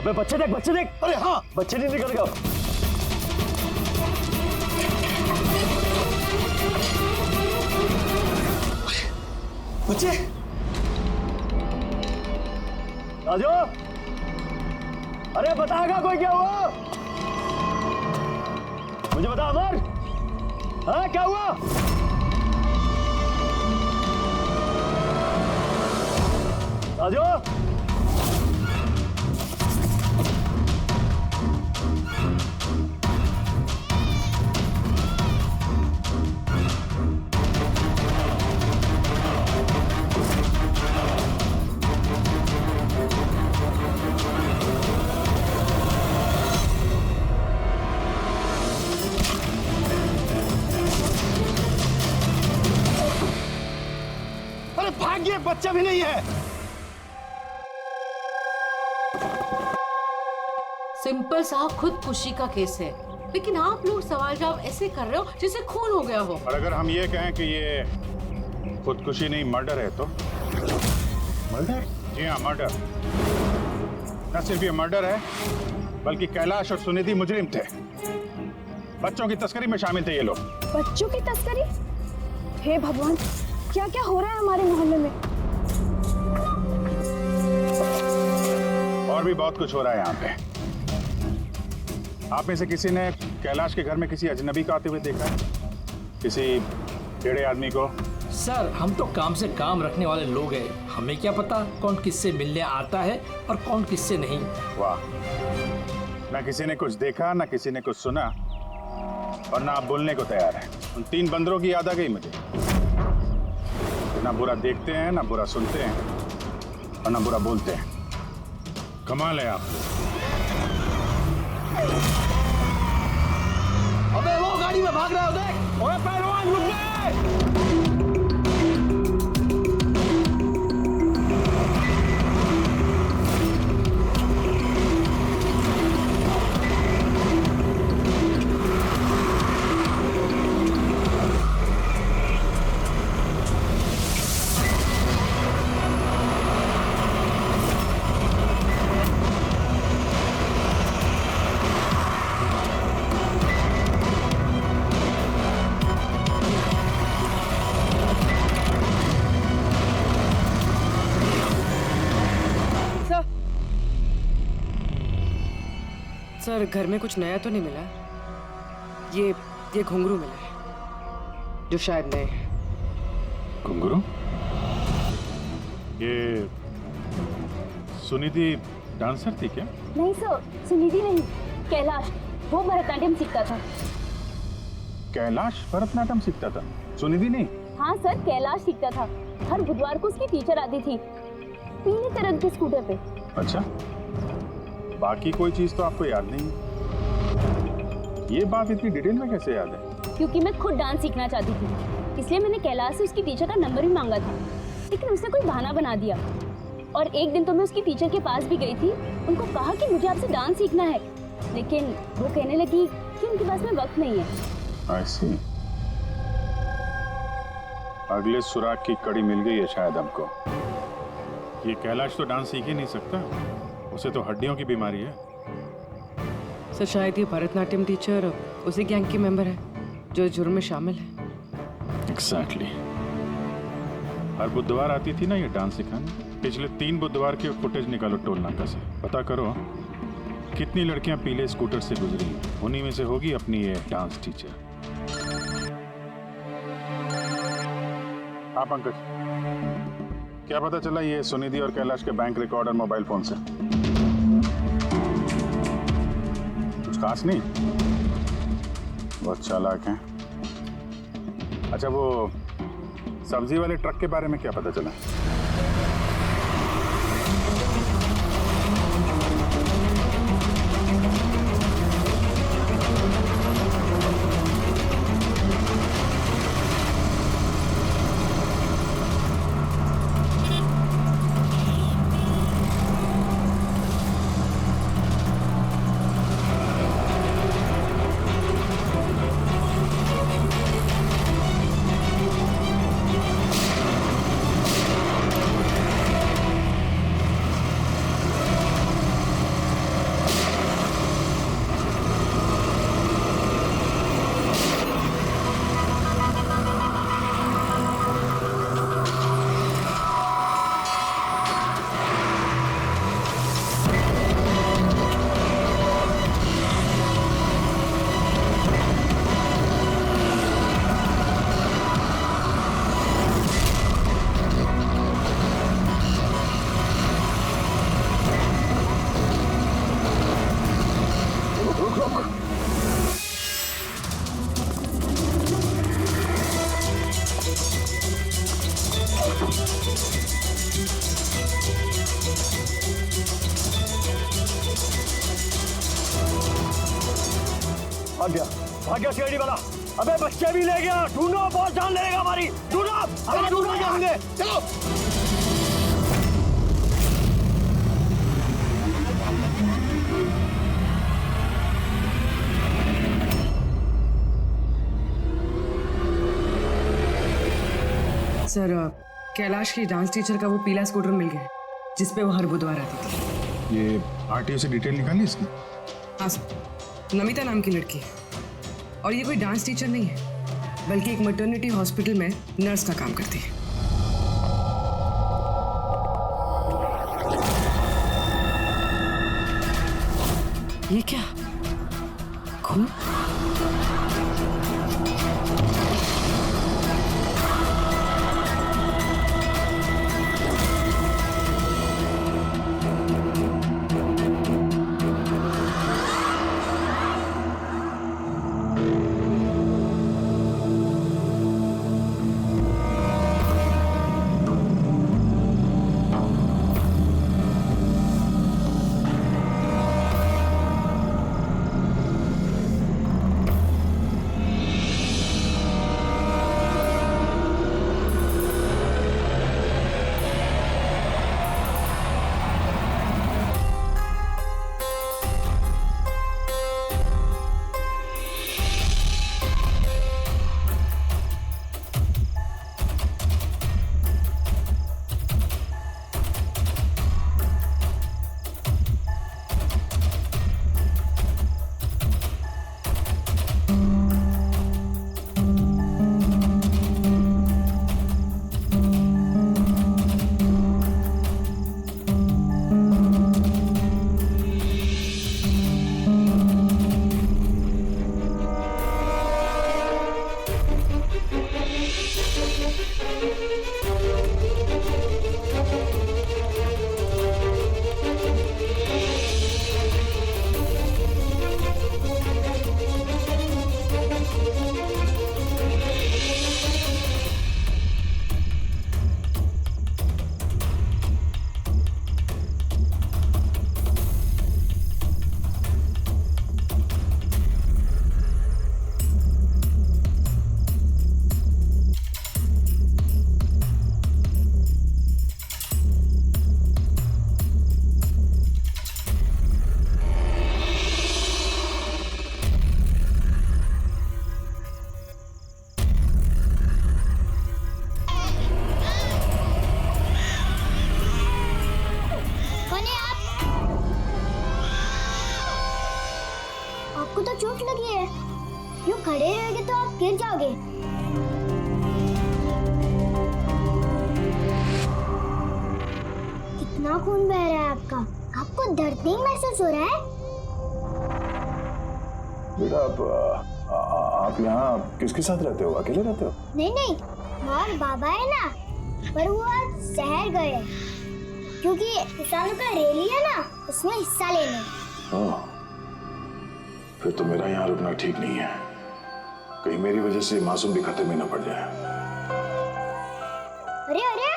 अबे बच्चे देख, बच्चे देख। अरे हाँ, बच्चे नहीं निकल गए। बच्चे। राजू, अरे बताएगा कोई क्या हुआ? मुझे बता अमर, हाँ क्या हुआ? राजू, अरे भाग्य, बच्चा भी नहीं है। सिंपल सा खुदकुशी का केस है, लेकिन आप लोग सवाल जवाब ऐसे कर रहे हो जैसे खून हो गया हो। और अगर हम ये कहें कि ये खुदकुशी नहीं मर्डर है तो? मर्डर? जी हाँ, मर्डर। न सिर्फ ये मर्डर है, बल्कि कैलाश और सुनिधि मुजरिम थे। बच्चों की तस्करी में शामिल थे ये लोग। बच्चों की तस्करी? हे भगवान, क्या क्या हो रहा है हमारे मोहल्ले में? और भी बहुत कुछ हो रहा है यहाँ पे। आप में से किसी ने कैलाश के घर में किसी अजनबी को आते हुए देखा है? किसी टेढ़े आदमी को? सर, हम तो काम से काम रखने वाले लोग हैं, हमें क्या पता कौन किससे मिलने आता है और कौन किससे नहीं। वाह, ना किसी ने कुछ देखा, ना किसी ने कुछ सुना, और ना आप बोलने को तैयार हैं। उन 3 बंदरों की याद आ गई मुझे। ना बुरा देखते हैं, ना बुरा सुनते हैं, और ना बुरा बोलते हैं। कमाल है आप। अबे वो गाड़ी में भाग रहा है, देख। ओए पहलवान, रुक गए। सर, घर में कुछ नया तो नहीं मिला? ये घुंघरू मिला है, जो शायद नए हैं। घुंघरू? ये सुनिधि डांसर थी क्या? नहीं सर, सुनिधि नहीं, कैलाश। वो भरतनाट्यम सीखता था। कैलाश भरतनाट्यम सीखता था, सुनिधि नहीं? हाँ सर, कैलाश सीखता था। हर बुधवार को उसकी टीचर आती थी, पीले कलर के स्कूटर पे। अच्छा, बाकी कोई चीज तो आपको याद नहीं? ये बात इतनी डिटेल में कैसे याद है? क्योंकि मैं खुद डांस सीखना चाहती थी, इसलिए मैंने कैलाश से उसकी टीचर का नंबर भी मांगा था, लेकिन उसने कोई बहाना बना दिया। और एक दिन तो मैं उसकी टीचर के पास भी गई थी, उनको कहा कि मुझे आपसे डांस सीखना है, लेकिन वो कहने लगी कि उनके पास में वक्त नहीं है। I see। अगले सुराग की कड़ी मिल गई है शायद हमको। ये कैलाश तो डांस सीख ही नहीं सकता, उसे तो हड्डियों की बीमारी है। सर, शायद ये भरतनाट्यम टीचर उसी गैंग के मेंबर है जो जुर्म में शामिल है। एग्जैक्टली। हर बुधवार आती थी ना ये डांस सिखाने। पिछले 3 बुधवार के फुटेज निकालो टोल नाका से, पता करो कितनी लड़कियां पीले स्कूटर से गुजरी। उन्हीं में से होगी अपनी ये डांस टीचर। हाँ पंकज, क्या पता चला ये सुनिधि और कैलाश के बैंक रिकॉर्ड और मोबाइल फोन से? कुछ खास नहीं, बहुत चालाक हैं। अच्छा, वो सब्जी वाले ट्रक के बारे में क्या पता चला? भाग गया सीआईडी वाला। अबे बच्चे भी ले गया, ढूंढो, बहुत जान लेगा हमारी, ढूंढो, अरे ढूंढ जाएंगे, चलो। सर कैलाश की डांस टीचर का वो पीला स्कूटर मिल गया जिसपे वो हर बुधवार आती थी। ये आरटीओ से डिटेल निकाली इसकी? हाँ सर, नमिता नाम की लड़की है और ये कोई डांस टीचर नहीं है बल्कि एक मैटरनिटी हॉस्पिटल में नर्स का काम करती है। ये क्या खून? आपको तो चोट लगी है, यूं खड़े रहेंगे तो आप गिर जाओगे। कितना खून बह रहा है आपका, आपको दर्द नहीं महसूस हो रहा है? बेटा आप यहाँ किसके साथ रहते हो, अकेले रहते हो? नहीं नहीं, और बाबा है ना, पर वो आज शहर गए क्योंकि किसानों का रैली है ना, उसमें हिस्सा लेने। हाँ, फिर तो मेरा यहाँ रुकना ठीक नहीं है, कहीं मेरी वजह से मासूम भी खतरे में न पड़ जाए। अरे अरे,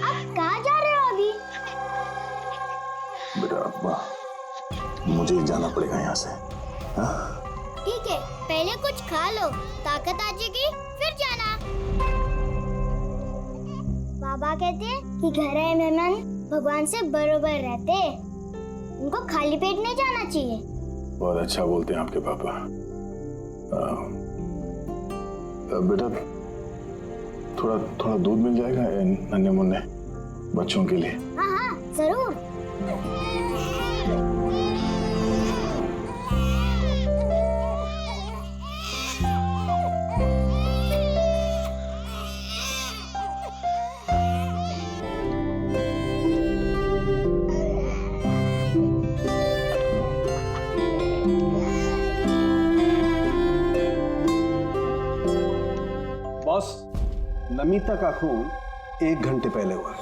आप कहाँ जा रहे हो अभी? बेटा मुझे जाना पड़ेगा यहाँ से। हाँ? ठीक है, पहले कुछ खा लो, ताकत आ जाएगी फिर जाना। बाबा कहते हैं कि घर आए मेहमान भगवान से बरोबर रहते, उनको खाली पेट नहीं जाना चाहिए। बहुत अच्छा बोलते हैं आपके पापा। बेटा थोड़ा दूध मिल जाएगा नन्हे मुन्ने बच्चों के लिए? हाँ हाँ जरूर। बॉस, नमिता का खून 1 घंटे पहले हुआ है,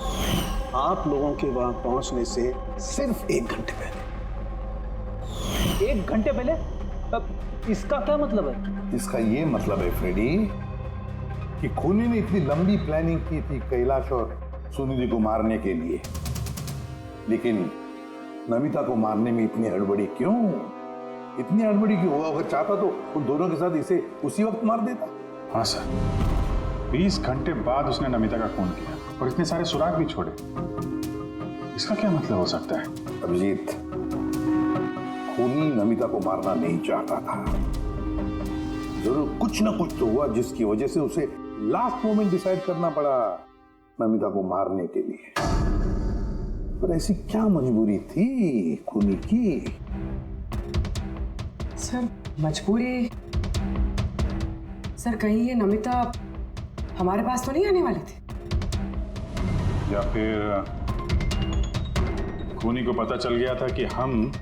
आप लोगों के वहां पहुंचने से सिर्फ 1 घंटे पहले। 1 घंटे पहले? अब इसका क्या मतलब है? इसका ये मतलब है फ्रेडी कि खूनी ने इतनी लंबी प्लानिंग की थी कैलाश और सुनिधि को मारने के लिए, लेकिन नमिता को मारने में इतनी हड़बड़ी क्यों? इतनी हड़बड़ी क्यों? हुआ अगर चाहता तो उन दोनों के साथ इसे उसी वक्त मार देता। हाँ सर, 20 घंटे बाद उसने नमिता का खून किया और इतने सारे सुराग भी छोड़े। इसका क्या मतलब हो सकता है? अभिजीत, खूनी नमिता को मारना नहीं चाहता था। जरूर कुछ ना कुछ तो हुआ जिसकी वजह से उसे लास्ट मोमेंट डिसाइड करना पड़ा नमिता को मारने के लिए। पर ऐसी क्या मजबूरी थी खूनी की? सर मजबूरी, सर कहीं ये नमिता हमारे पास तो नहीं आने वाली थी? या फिर खूनी को पता चल गया था कि हम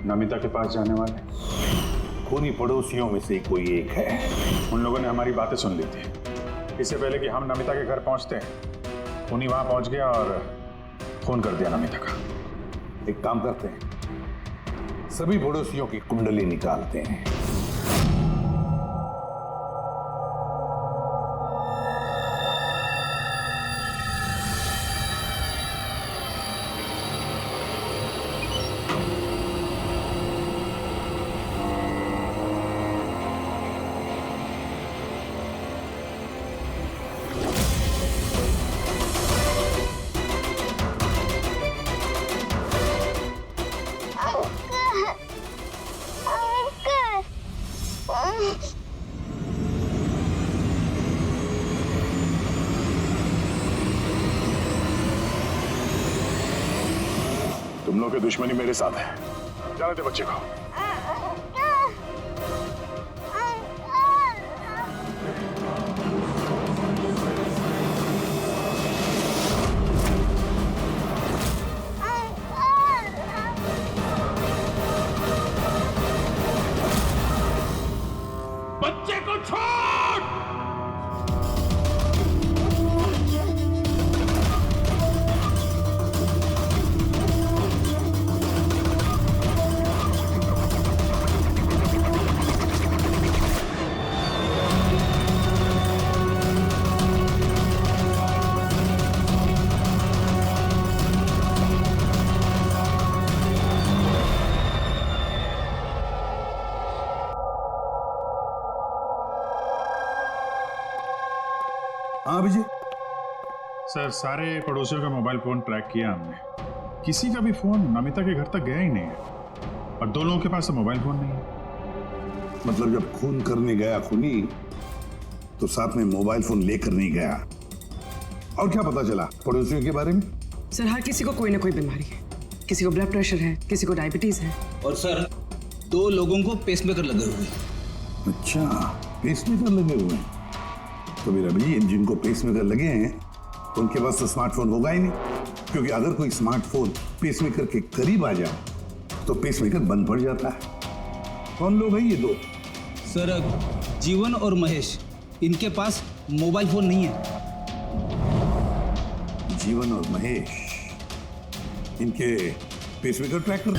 नमिता के पास जाने वाले? खूनी पड़ोसियों में से कोई एक है। उन लोगों ने हमारी बातें सुन ली थी। इससे पहले कि हम नमिता के घर पहुंचते, खूनी वहां पहुंच गया और फोन कर दिया नमिता का। एक काम करते हैं, सभी पड़ोसियों की कुंडली निकालते हैं। तुम लोग की दुश्मनी मेरे साथ है। जाने दे बच्चे को। बच्चे को छोड़। हाँ अभिजीत। सर, सारे पड़ोसियों का मोबाइल फोन ट्रैक किया हमने, किसी का भी फोन नमिता के घर तक गया ही नहीं है और 2 लोगों के पास तो मोबाइल फोन नहीं है। मतलब जब खून करने गया खूनी तो साथ में मोबाइल फोन लेकर नहीं गया। और क्या पता चला पड़ोसियों के बारे में? सर हर किसी को कोई ना कोई बीमारी है, किसी को ब्लड प्रेशर है, किसी को डायबिटीज है। और सर 2 लोगों को पेसमेकर लगे हुए। अच्छा, पेसमेकर लगे हुए हैं। तो मेरा भाई जिनको पेसमेकर लगे हैं उनके पास तो स्मार्टफोन होगा ही नहीं, क्योंकि अगर कोई स्मार्टफोन पेसमेकर के करीब आ जाए तो पेसमेकर बंद पड़ जाता है। कौन लोग हैं ये 2? सर जीवन और महेश, इनके पास मोबाइल फोन नहीं है। जीवन और महेश, इनके पेसमेकर ट्रैक कर।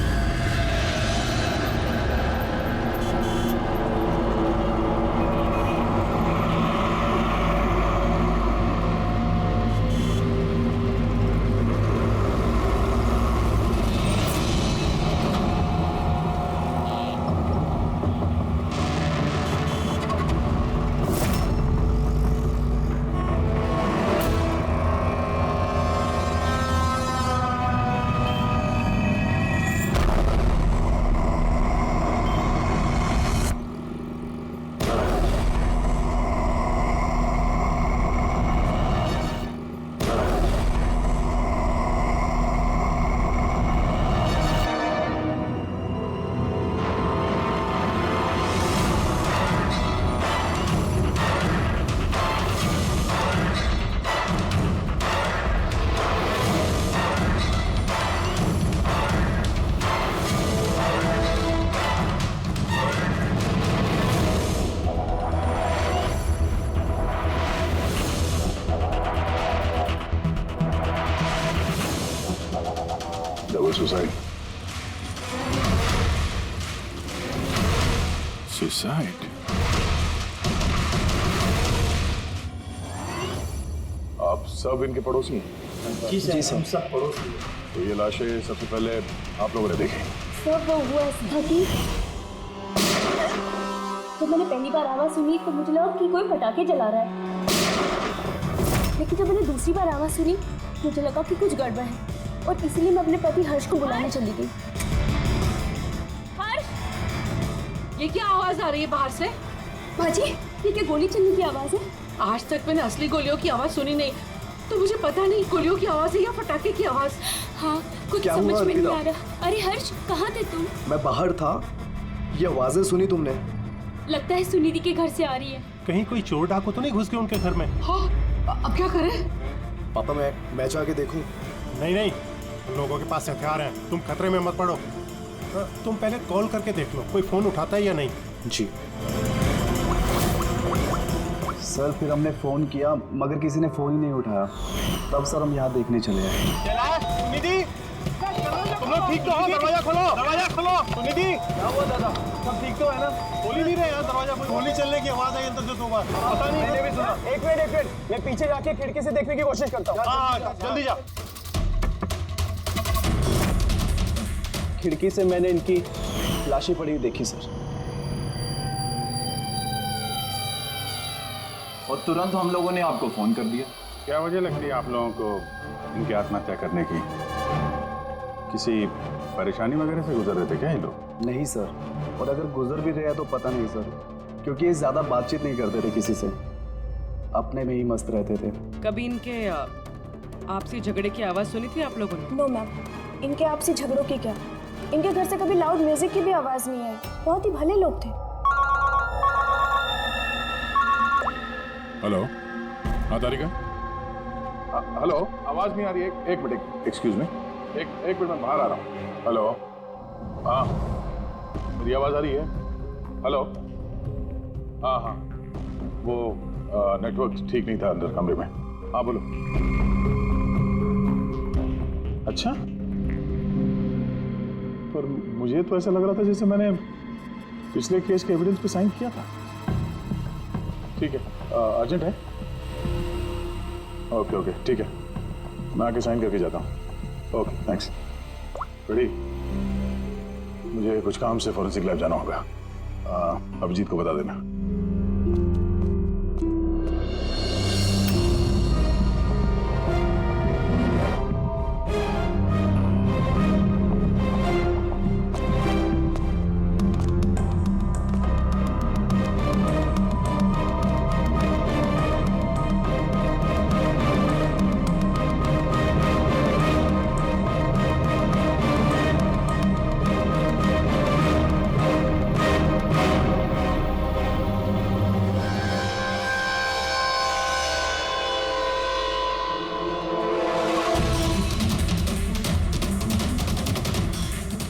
सुसाइड। सुसाइड? आप सब इनके पड़ोसी हैं? जी सर, हम सब पड़ोसी हैं। तो ये लाशें सबसे पहले आप लोगों ने देखी? सर वो हुआ था कि जब मैंने पहली बार आवाज सुनी तो मुझे लगा कि कोई पटाखे जला रहा है, लेकिन जब मैंने दूसरी बार आवाज सुनी मुझे लगा कि कुछ गड़बड़ है और इसीलिए मैं अपने पति हर्ष को बुलाने चली गई। हर्ष, ये क्या आवाज आ रही है बाहर से? भाजी, ये क्या गोली चलने की आवाज है? आज तक मैंने असली गोलियों की आवाज सुनी नहीं, तो मुझे पता नहीं गोलियों की आवाज है या पटाखे की आवाज। हाँ, कुछ क्या समझ हुआ में नहीं अर्पिता? आ रहा। अरे हर्ष, कहाँ थे तुम? मैं बाहर था, ये आवाजें सुनी तुमने? लगता है सुनिधि के घर से आ रही है। कहीं कोई चोर डाकू तो नहीं घुस गए उनके घर में? हाँ, अब क्या करें? पापा मैं जाके देखूं? नहीं नहीं, उन लोगों के पास हथियार हैं, तुम खतरे में मत पड़ो। तुम पहले कॉल करके देख लो कोई फोन उठाता है या नहीं। जी सर, फिर हमने फोन किया मगर किसी ने फोन ही नहीं उठाया, तब सर हम यहाँ देखने चले आए। सुनिधि, तुम लोग ठीक तो हो? दरवाजा खोलो, दरवाजा खोलो। सुनिधि, क्या हुआ दादा? सब ठीक तो है ना? खोल ही नहीं रहे यार दरवाजा। गोली चलने की आवाज आई अंदर से दो बार, पता नहीं। मैंने भी सुना। एक मिनट, मैं पीछे जाके खिड़की से देखने की कोशिश करता हूँ। हाँ, जल्दी जा। खिड़की से मैंने इनकी लाशें पड़ी हुई देखी सर, और तुरंत हम लोगों ने आपको फोन कर दिया। क्या वजह लगती है आप लोगों को इनकी आत्महत्या करने की? किसी परेशानी वगैरह से गुजर रहे थे क्या ये लोग? नहीं सर, और अगर गुजर भी रहा तो पता नहीं सर, क्योंकि ये ज्यादा बातचीत नहीं करते थे किसी से, अपने में ही मस्त रहते थे। कभी इनके आपसी झगड़े की आवाज सुनी थी आप लोगों ने? नो मैम, इनके आपसी झगड़ों की क्या, इनके घर से कभी लाउड म्यूजिक की भी आवाज नहीं आई। बहुत ही भले लोग थे। हेलो, हाँ तारिका। हेलो, आवाज नहीं आ रही है। एक मिनट, एक्सक्यूज मी, एक मिनट, मैं बाहर आ रहा हूँ। हेलो, हाँ, मेरी आवाज आ रही है? हेलो, हाँ, वो नेटवर्क ठीक नहीं था अंदर कमरे में। हाँ बोलो। अच्छा, पर मुझे तो ऐसा लग रहा था जैसे मैंने पिछले केस के एविडेंस पे साइन किया था। ठीक है, अर्जेंट है? ओके, ठीक है, मैं आके साइन करके जाता हूँ। Okay, thanks. रेडी? मुझे कुछ काम से फॉरेंसिक लैब जाना होगा। अभिजीत को बता देना।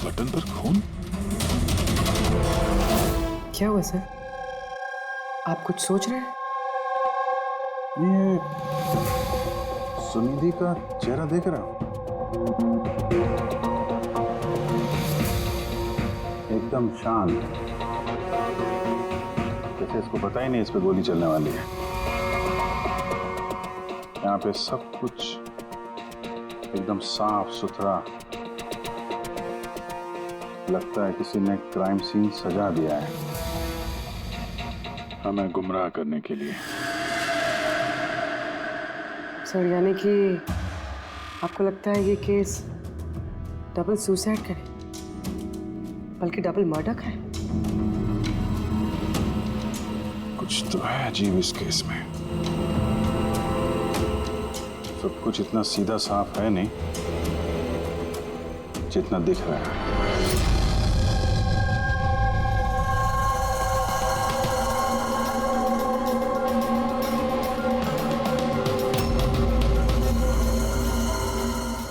बटन पर खून? क्या हुआ सर? आप कुछ सोच रहे हैं? ये सुनिधि का चेहरा देख रहा हूं, एकदम शांत, जैसे इसको पता ही नहीं इस पे गोली चलने वाली है। यहाँ पे सब कुछ एकदम साफ सुथरा, लगता है किसी ने क्राइम सीन सजा दिया है हमें गुमराह करने के लिए। सर, यानी कि आपको लगता है ये केस डबल सुसाइड करे, बल्कि डबल मर्डर करे? कुछ तो है अजीब इस केस में। सब कुछ इतना सीधा साफ है नहीं जितना दिख रहा है।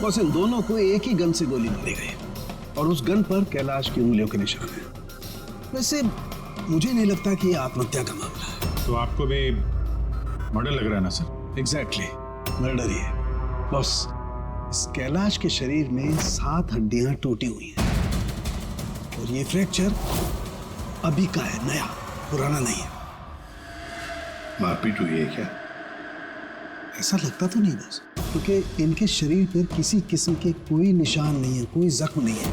बस इन दोनों को एक ही गन से गोली मारी गई और उस गन पर कैलाश की उंगलियों के निशान हैं। वैसे मुझे नहीं लगता कि ये आत्महत्या का मामला है। तो आपको भी मर्डर लग रहा है ना सर? एग्जैक्टली, मर्डर ही है। बस इस कैलाश के शरीर में 7 हड्डियां टूटी हुई हैं और ये फ्रैक्चर अभी का है, नया, पुराना नहीं है। मारपीट हुई है क्या? ऐसा लगता तो नहीं बस, क्योंकि इनके शरीर पर किसी किस्म के कोई निशान नहीं है, कोई जख्म नहीं है।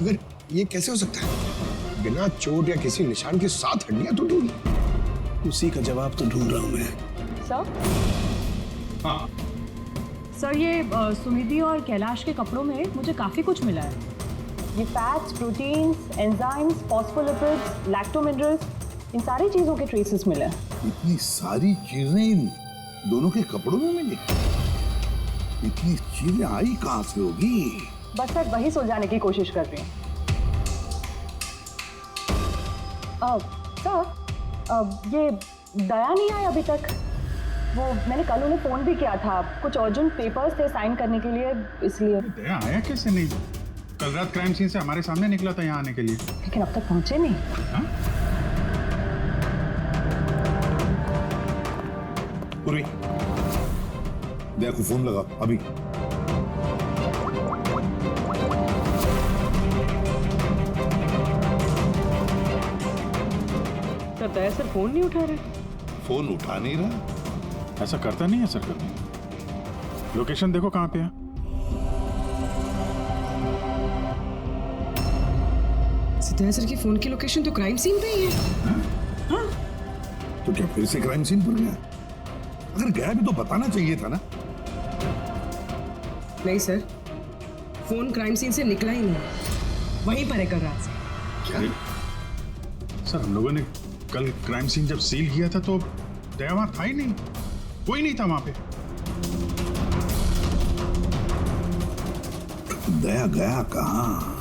मगर ये कैसे हो सकता है? बिना चोट या किसी निशान के 7 हड्डियां टूटी हुई। उसी का जवाब तो ढूंढ रहा हूं मैं। सर हाँ सर, ये सुनिधि और कैलाश के कपड़ों में मुझे काफ़ी कुछ मिला है। ये फैट्स, प्रोटीन्स, एंजाइम्स, फॉस्फोलिपिड्स, लैक्टोमिनरल्स, इन सारी चीज़ों के ट्रेसेस मिले हैं। इतनी सारी चीजें इन दोनों के कपड़ों में मिली? इतनी चीजें आई कहां से होगी? बस सर वही सुलझाने की कोशिश कर रही हूँ। सर ये दया नहीं आई अभी तक। वो मैंने कल उन्हें फ़ोन भी किया था, कुछ अर्जेंट पेपर्स थे साइन करने के लिए, इसलिए। दया आया कैसे नहीं? कल रात क्राइम सीन से हमारे सामने निकला था यहाँ आने के लिए, लेकिन अब तक पहुंचे नहीं। पूरी दया को फोन लगा अभी। सर दया सर फोन नहीं उठा रहे। फोन उठा नहीं रहा? ऐसा करता नहीं है सर कभी। लोकेशन देखो कहाँ पे है। दया सर की फोन की लोकेशन तो क्राइम सीन पे ही है। हाँ? तो क्या फिर से क्राइम सीन पर गया? अगर गया भी तो बताना चाहिए था ना। नहीं सर, फोन क्राइम सीन से निकला ही नहीं, वहीं पर है कल रात से। क्या? सर हम लोगों ने कल क्राइम सीन जब सील किया था तो दया वहां था ही नहीं, कोई नहीं था वहां पे। दया गया कहाँ?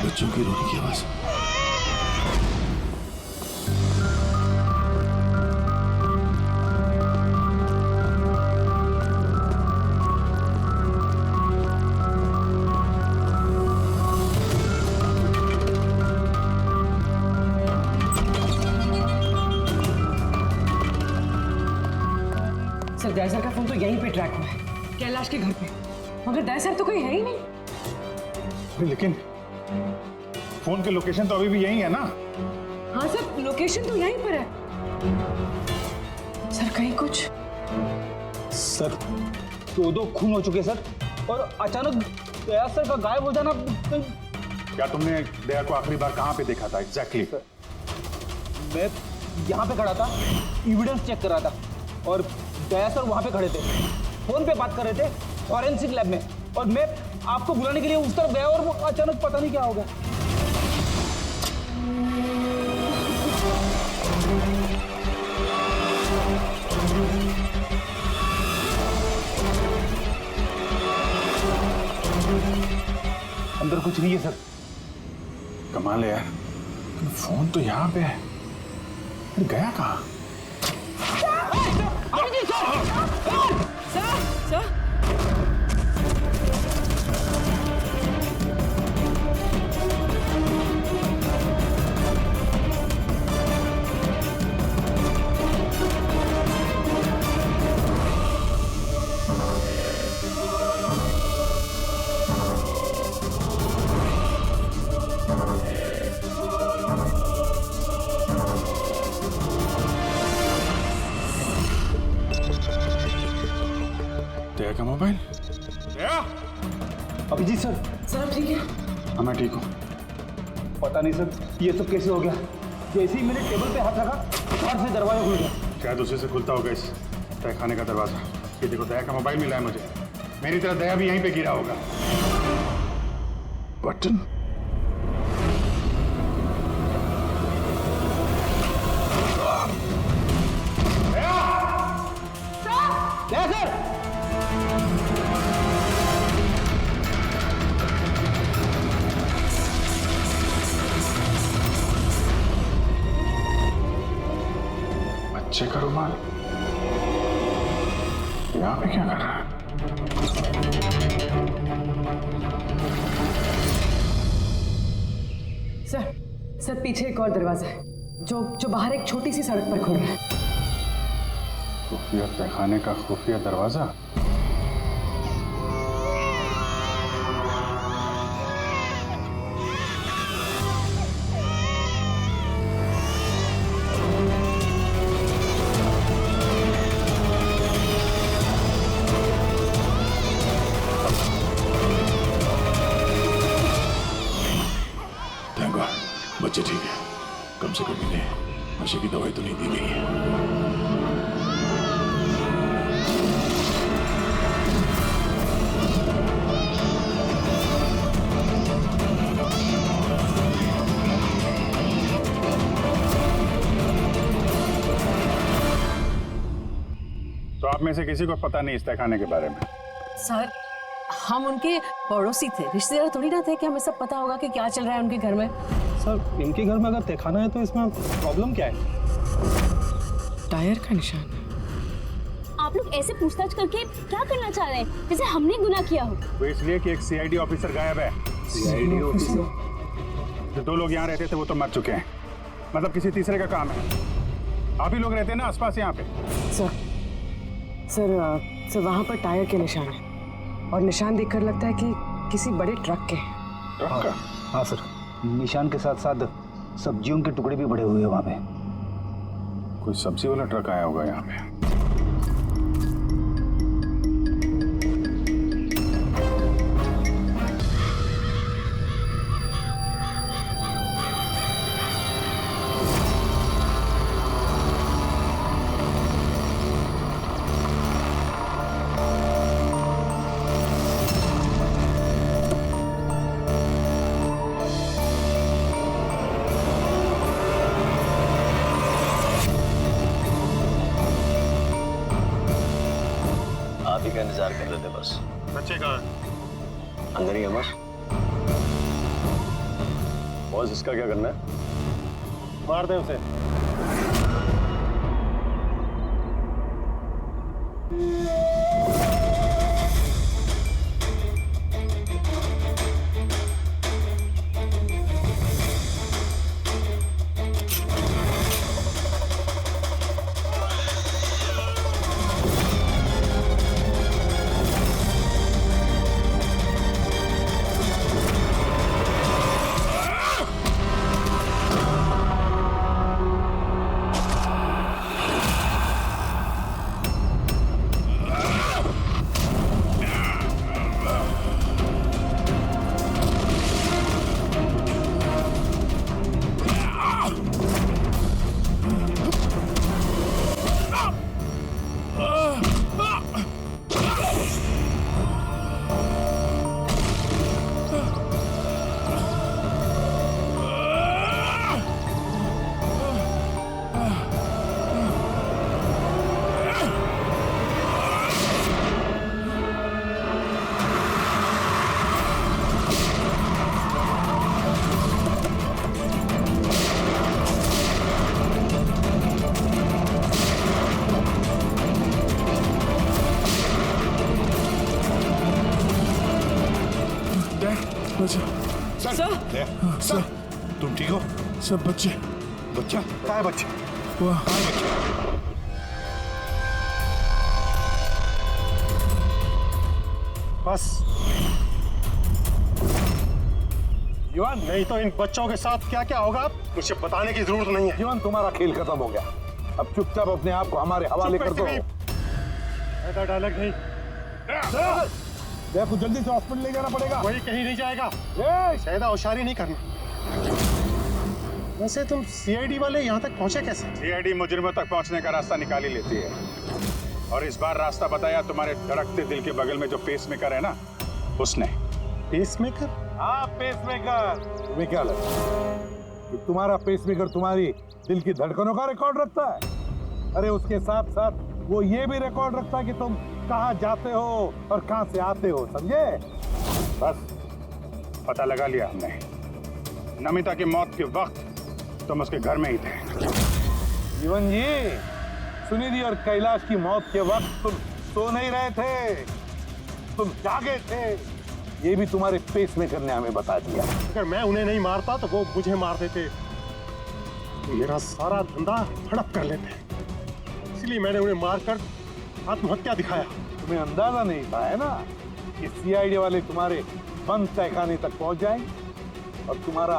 बच्चों की रोने की आवाज। सर दया सर का फोन तो यहीं पे ट्रैक हुआ है, कैलाश के घर पे, मगर दया सर तो कोई है ही नहीं। लेकिन फोन के लोकेशन तो अभी भी यही है ना? हाँ सर, लोकेशन तो यहीं पर है। सर कहीं कुछ? सर 2 खून हो चुके सर, और अचानक दया सर का गायब हो जाना। क्या तुमने दया को आखिरी बार कहाँ पे देखा था एग्जैक्टली? मैं यहाँ पे खड़ा था, एविडेंस चेक कर रहा था, और दया सर वहाँ पे खड़े थे, फोन पे बात कर रहे थे फॉरेंसिक लैब में, और मैं आपको बुलाने के लिए उस तरफ गया और वो अचानक पता नहीं क्या हो गया। अंदर कुछ नहीं है सर। कमाल है यार, फोन तो यहाँ पे है, फिर गया कहाँ? दया का मोबाइल? दया? अभिजीत सर। सर ठीक है? हाँ मैं ठीक हूँ। पता नहीं सर, ये सब कैसे हो गया? जैसे ही मैंने टेबल पे हाथ रखा, फट से दरवाजा खुल गया। शायद उसी से खुलता होगा इस तहखाने का दरवाजा। ये देखो, दया का मोबाइल मिला है मुझे। मेरी तरह दया भी यहीं पे गिरा होगा। बटन? दया सर! बच्चे का रुमाल यहाँ पे क्या कर रहा है? सर पीछे एक और दरवाजा है जो बाहर एक छोटी सी सड़क पर खुल रहा है। खुफिया तहखाने का खुफिया दरवाजा? बच्चे ठीक है, कम से कम इन्हें नशे की दवाई तो नहीं दी गई है। तो आप में से किसी को पता नहीं इस तहखाने के बारे में? सर, हम उनके पड़ोसी थे, रिश्तेदार थोड़ी ना थे कि हमें सब पता होगा कि क्या चल रहा है उनके घर में। सर, इनके घर में अगर तहखाना है तो इसमें प्रॉब्लम क्या है? टायर का निशान। आप लोग ऐसे पूछताछ करके क्या करना चाह रहे हैं, जैसे हमने गुनाह किया हो? वो इसलिए कि एक सीआईडी ऑफिसर गायब है। CID officer? जो 2 लोग यहाँ रहते थे वो तो मर चुके हैं। मतलब किसी तीसरे का काम है। आप ही लोग रहते हैं ना आसपास यहाँ पे? सर वहाँ पर टायर के निशान है और निशान देखकर लगता है कि किसी बड़े ट्रक के हैं। ट्रक का? हाँ सर, निशान के साथ साथ सब्जियों के टुकड़े भी बड़े हुए हैं वहाँ पे। कोई सब्जी वाला ट्रक आया होगा यहाँ पे। का इंतजार कर रहे थे बस। बच्चे कहाँ है? अंदर ही है बस। बॉस, इसका क्या करना है? मार दे उसे। सर, तुम ठीक हो? सब बच्चे। बच्चा? कहाँ है बच्चे? बस युवान, नहीं तो इन बच्चों के साथ क्या क्या होगा मुझे बताने की जरूरत नहीं है। युवान, तुम्हारा खेल खत्म हो गया। अब चुपचाप अपने आप को हमारे हवाले कर दो। ऐसा डायलॉग नहीं, देखो जल्दी से हॉस्पिटल ले जाना पड़ेगा। वही कहीं नहीं जाएगा। शायद होशियारी नहीं करना। वैसे तुम सीआईडी वाले यहाँ तक पहुँचे कैसे? सीआईडी मुजरिमों तक पहुँचने का रास्ता निकाल ही लेती है। और इस बार रास्ता बताया तुम्हारे धड़कते दिल के बगल में जो पेसमेकर है ना, उसने। पेसमेकर? हाँ, पेसमेकर। तुम्हें क्या लगता कि तुम्हारा पेसमेकर तुम्हारी दिल की धड़कनों का रिकॉर्ड रखता है? अरे उसके साथ साथ वो ये भी रिकॉर्ड रखता है कि तुम कहाँ जाते हो और कहाँ से आते हो, समझे? बस पता लगा लिया हमने। नमिता की मौत के वक्त तुम उसके घर में ही थे। जीवन जी, सुनिधि और कैलाश की मौत के वक्त तुम सो नहीं रहे थे, तुम जागे थे। ये भी तुम्हारे पेसमेकर ने हमें बता दिया। अगर मैं उन्हें नहीं मारता तो वो मुझे मार देते। मेरा सारा धंधा हड़प कर लेते, इसलिए मैंने उन्हें मारकर आत्महत्या दिखाया। तुम्हें अंदाजा नहीं था है ना कि सीआईडी वाले तुम्हारे बंद तहखाने तक पहुंच जाएंगे और तुम्हारा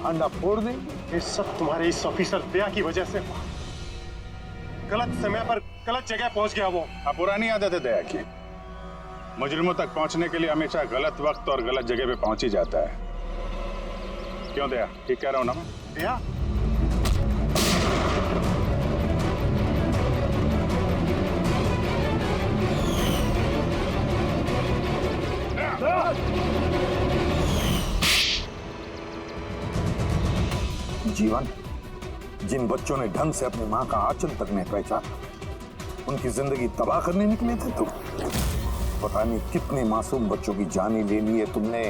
अंडा फोड़ देंगे। ये सब तुम्हारे इस ऑफिसर दया की वजह से हुआ। गलत समय पर गलत जगह पहुंच गया वो। अब पुरानी आदत है दया की। मुजरिमों तक पहुंचने के लिए हमेशा गलत वक्त और गलत जगह पे पहुंच ही जाता है। क्यों दया? ठीक कह रहा हूं ना मैं? दया? जीवन, जिन बच्चों ने ढंग से अपनी मां का आंचल तक नहीं पहचाना, उनकी जिंदगी तबाह करने निकले थे तुम। पता नहीं कितने मासूम बच्चों की जान ले ली है तुमने।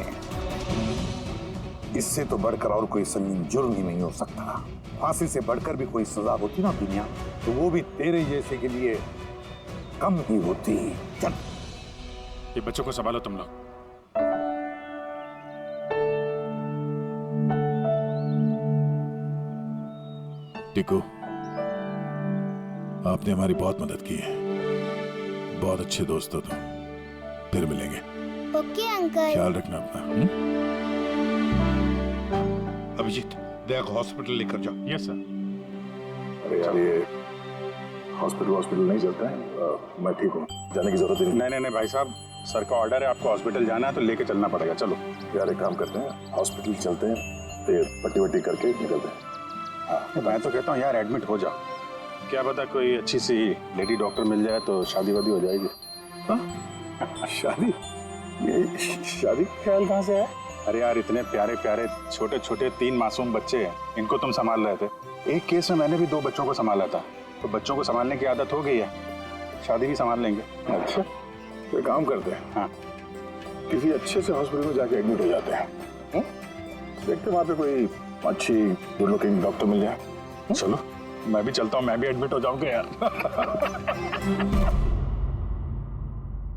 इससे तो बढ़कर और कोई संगीन जुर्म ही नहीं हो सकता। फांसी से बढ़कर भी कोई सजा होती ना दुनिया, तो वो भी तेरे जैसे के लिए कम ही होती। चल, ये बच्चों को संभालो तुम लोग। टिकू, आपने हमारी बहुत मदद की है। बहुत अच्छे दोस्त हो तुम। फिर मिलेंगे। Okay uncle. ख्याल रखना अपना। अभिजीत, दया को हॉस्पिटल लेकर जाओ। Yes sir. अरे यार, ये हॉस्पिटल नहीं चलता है। मैं ठीक हूँ, जाने की जरूरत ही नहीं। नहीं भाई साहब, सर का ऑर्डर है, आपको हॉस्पिटल जाना है तो लेके चलना पड़ेगा। चलो यार, एक काम करते हैं, हॉस्पिटल चलते हैं, फिर पट्टी वट्टी करके निकलते हैं। हाँ, मैं तो कहता हूँ यार एडमिट हो जाओ। क्या पता कोई अच्छी सी लेडी डॉक्टर मिल जाए तो शादी वादी हो जाएगी। शादी? ये शादी का ख्याल कहाँ से है? अरे यार, इतने प्यारे प्यारे छोटे छोटे 3 मासूम बच्चे हैं, इनको तुम संभाल रहे थे। एक केस में मैंने भी 2 बच्चों को संभाला था, तो बच्चों को संभालने की आदत हो गई है, शादी भी संभाल लेंगे। अच्छा, तो काम करते हैं। हाँ, किसी अच्छे से हॉस्पिटल में जाके एडमिट हो जाते हैं। देखते वहाँ पे कोई अच्छी गुड लुकिंग डॉक्टर मिल जाए। चलो मैं भी चलता हूँ, मैं भी एडमिट हो जाऊंगा यार।